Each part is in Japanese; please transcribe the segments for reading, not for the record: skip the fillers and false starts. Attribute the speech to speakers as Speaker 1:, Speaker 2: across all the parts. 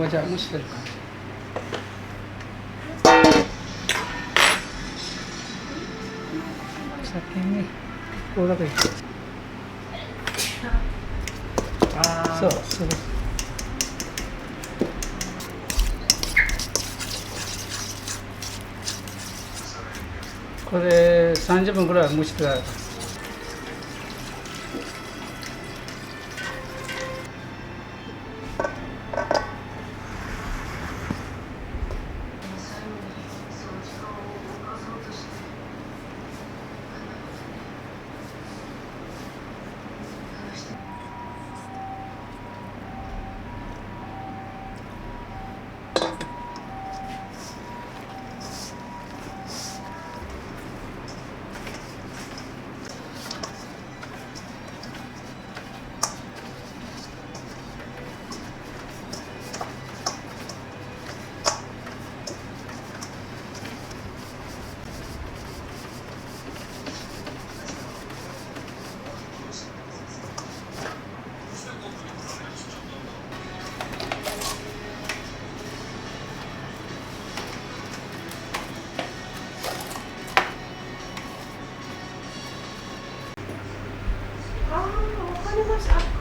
Speaker 1: はじゃあ蒸してる感じ。先にこうだけそうそう。これ30分ぐらい蒸してある。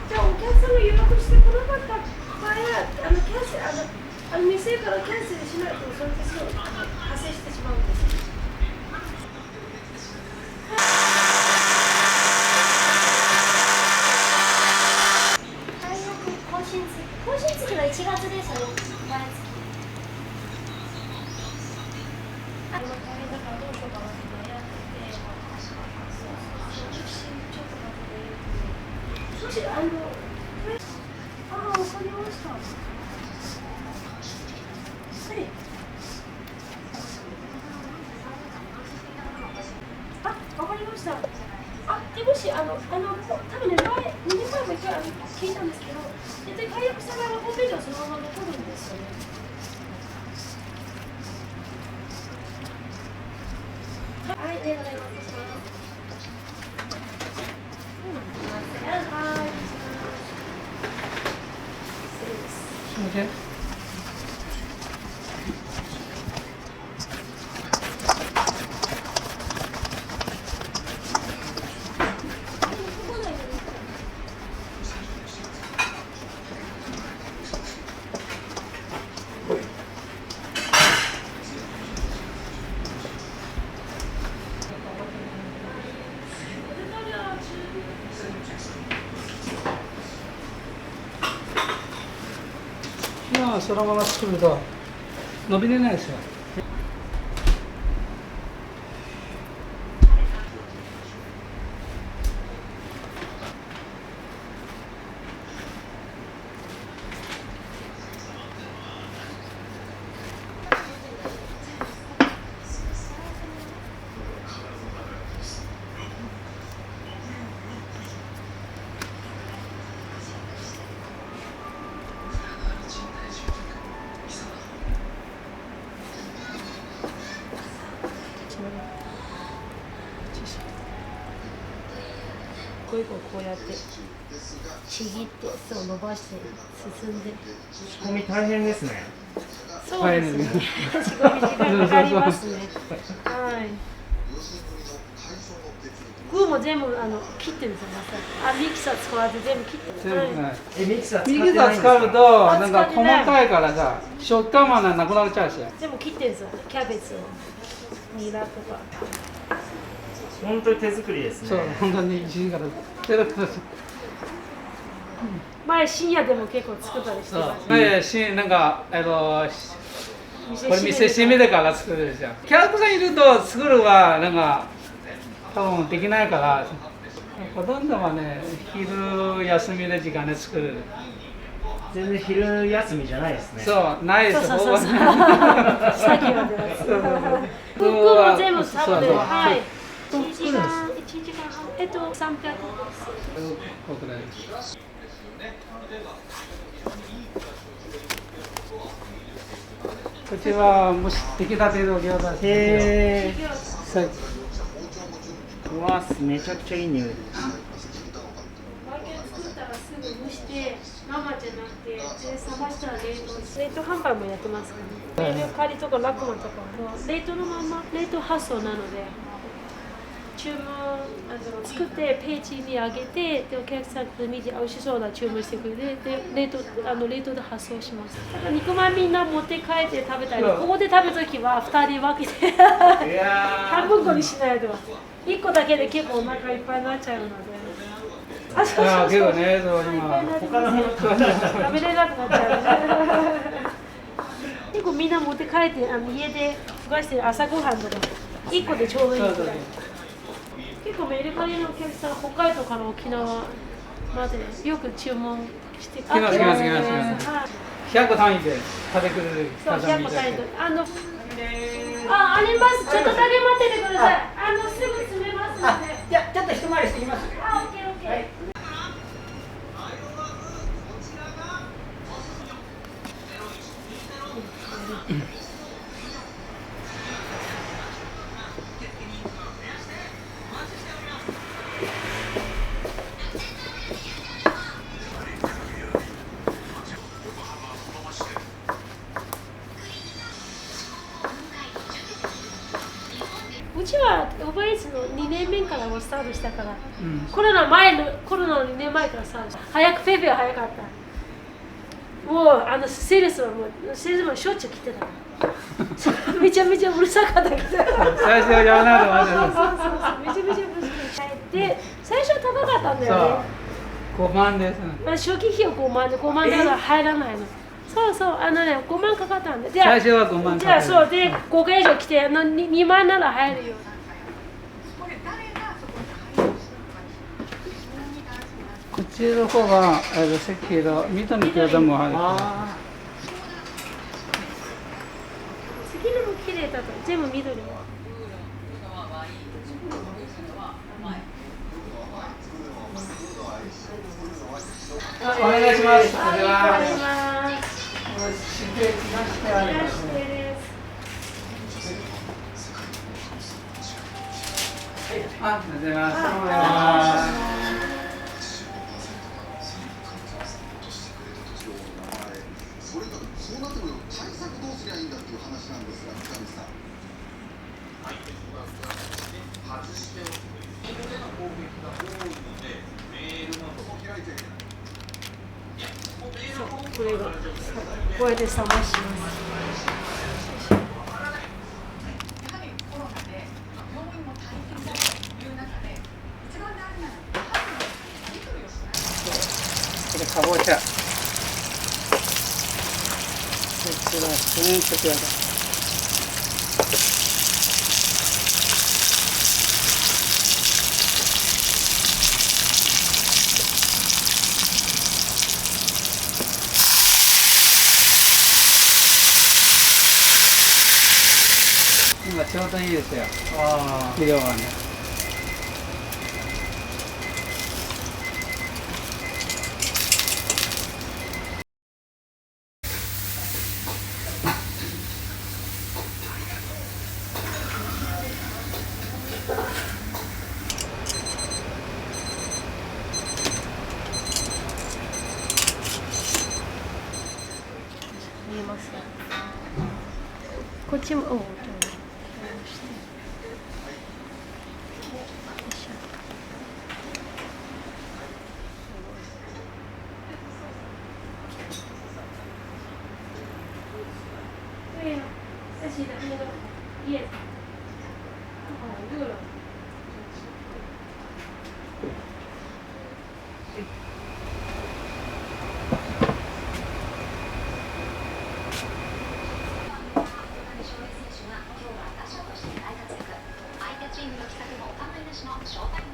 Speaker 2: じゃあお客さんが予約してこなかった場合はキャンセル店からキャンセルしないとそれでそう発生してしまうんです。最悪更新月は1月ですよね。毎月。今大変だからどうしようかなって悩んでて、ちょっと待って。そしてわかりました。はい。わかりました。でもし多分ね2年前も一回聞いたんですけど、絶対解約した場合はホームページはそのまま残るんですよね。はい、ありがとうございます。
Speaker 1: すみません。そのまま作ると伸びれないですよ。
Speaker 2: こうやってちぎってそう伸ばして進んで。
Speaker 3: 仕込み大変ですね。
Speaker 2: そうですね。仕込み時間かかりますね。はい。具も全部切ってるんですよ。ミキサー使わず全部切ってる。
Speaker 3: ミキサー
Speaker 1: ミキサー使うとなんか細かいからさ、食感はなくなっちゃうし。
Speaker 2: 全部切ってるんですよ。キャベツを、ニラとか。
Speaker 3: 本当に手作りですね。
Speaker 1: そう、本当に1時から。
Speaker 2: 前深夜でも結構作ったりしてました。
Speaker 1: なんかこれ店閉めてから作るじゃん。キャラクターいると作るはなんか多分できないから、ほとんどはね昼休みの時間で作る。
Speaker 3: 全然昼休みじゃないですね。
Speaker 1: そう、ないです。
Speaker 2: そう。作業でます。服も全部食べて、はい。1時間半、300。こっちはもし出来たての餃子です。
Speaker 3: うわ、めちゃくちゃいい匂い。
Speaker 2: 毎回作ったらすぐ蒸して、生じゃなくて生産したら冷凍販売もやってますからね。メルカリとかラクマとかも冷凍のまま冷凍発送なので、注文作ってページに上げて、でお客さんが見て美味しそうな注文してくれて、で冷凍で発送します。だから肉まんみんな持って帰って食べたり、ここで食べるときは2人分けて半分こにしないと1個だけで結構お腹いっぱいになっちゃうので。あ、そうそうそう。
Speaker 1: けどね、今
Speaker 2: 他の食べれなくなっちゃう。結構みんな持って帰って家でふかして朝ごはんとか1個でちょうどいいくらい。結構メルカリのお客さん、北海道から沖縄までよく注文して
Speaker 1: 来ます。100単位で食べくれる。
Speaker 2: そう、100単位で。あります。ちょっとだけ待っててください。すぐ詰めますので。
Speaker 3: じゃあちょっと一回りしてきます。
Speaker 2: オッケーオッケー。うちはオーバーイーツの2年目からもスタートしたから、コロナの2年前からスタートした。早くペペは早かった。もうセールスもしょっちゅう来てた。めちゃめちゃうるさかったけど。
Speaker 1: 最初はやらないと思って
Speaker 2: た。めちゃめちゃうるさかった。で、最初高かったんだよね。
Speaker 1: 5万です。
Speaker 2: 初期費用5万で、5万だから入らないの。そうそう、5万かかったんで。
Speaker 1: 最初は5万かかる。
Speaker 2: じゃあそうで、5回以上来て、2万なら入るよ。
Speaker 1: こっちの方が席の緑の餃子もある。
Speaker 2: 次のも綺麗だと、全部緑。
Speaker 1: お願いします。
Speaker 2: お願いします。
Speaker 1: 失礼しました。
Speaker 2: いらっしゃいです。
Speaker 1: ありがとうございます。
Speaker 4: そうなってくると対策どうすりゃいいんだっていう話なんですが、三上さん。はい。外しておくということでの攻撃が多いので、メールのとこ開いて。
Speaker 2: これがこれで冷まします。
Speaker 1: これかぼちゃ。こちら1年食やだ。今ちょうどいいですよ。量はね。
Speaker 2: 見えますか？こっちも、
Speaker 5: 相手チームの奇策もお構いなしのショータイム